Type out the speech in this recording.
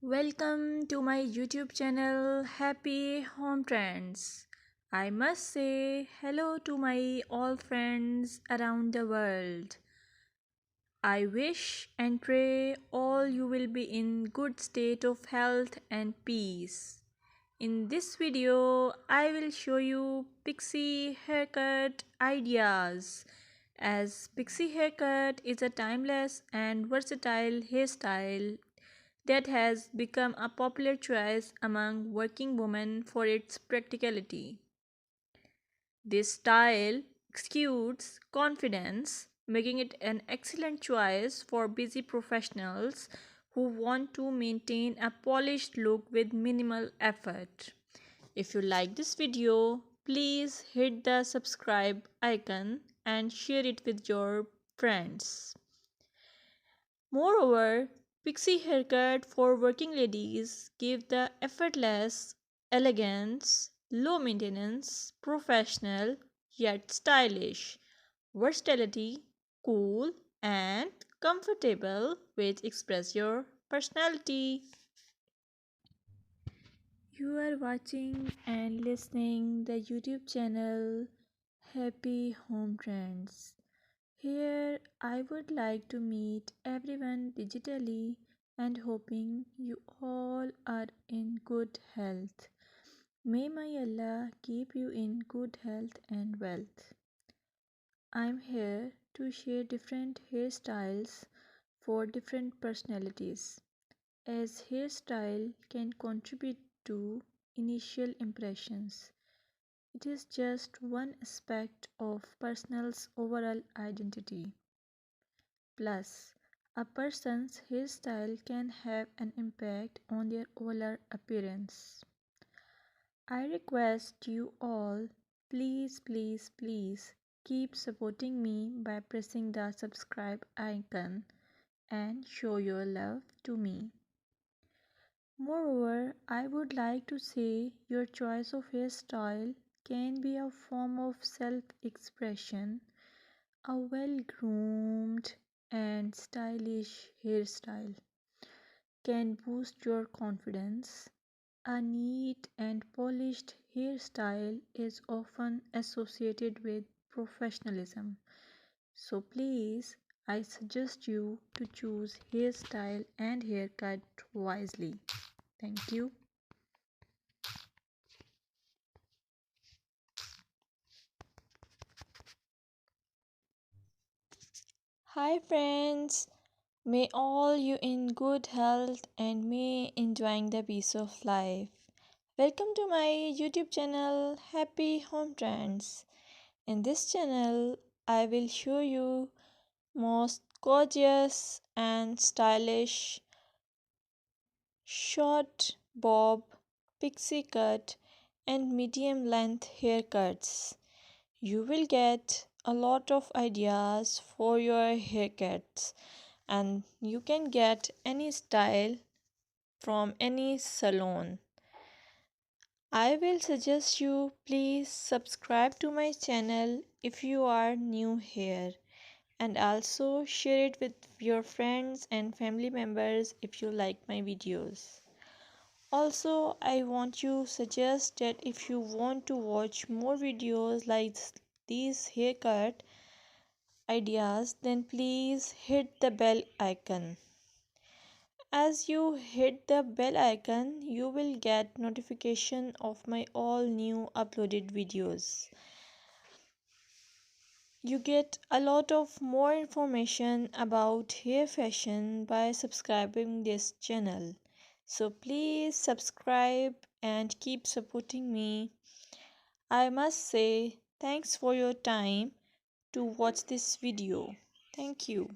Welcome to my YouTube channel Happy Home Trends. I must say hello to my all friends around the world. I wish and pray all you will be in good state of health and peace. In this video, I will show you pixie haircut ideas. As pixie haircut is a timeless and versatile hairstyle that has become a popular choice among working women for its practicality. This style exudes confidence, making it an excellent choice for busy professionals who want to maintain a polished look with minimal effort. If you like this video, please hit the subscribe icon and share it with your friends. Moreover, pixie haircut for working ladies give the effortless elegance, low maintenance, professional yet stylish, versatility, cool and comfortable which express your personality. You are watching and listening the YouTube channel Happy Home Trends. Here, I would like to meet everyone digitally and hoping you all are in good health. May my Allah keep you in good health and wealth. I'm here to share different hairstyles for different personalities, as hairstyle can contribute to initial impressions. It is just one aspect of person's overall identity. Plus, a person's hairstyle can have an impact on their overall appearance. I request you all, please keep supporting me by pressing the subscribe icon and show your love to me. Moreover, I would like to say your choice of hairstyle can be a form of self expression. A well groomed and stylish hairstyle can boost your confidence. A neat and polished hairstyle is often associated with professionalism. So please, I suggest you to choose hairstyle and haircut wisely. Thank you. Hi friends. May all you in good health and may enjoying the peace of life. Welcome to my YouTube channel Happy Home Trends. In this channel, I will show you most gorgeous and stylish short bob, pixie cut and medium length haircuts. You will get a lot of ideas for your haircuts and you can get any style from any salon. I will suggest you please subscribe to my channel if you are new here and also share it with your friends and family members if you like my videos. Also, I want to suggest that if you want to watch more videos like these haircut ideas, then please hit the bell icon. As you hit the bell icon, you will get notification of my all new uploaded videos. You get a lot of more information about hair fashion by subscribing this channel. So please subscribe and keep supporting me. I must say thanks for your time to watch this video. Thank you.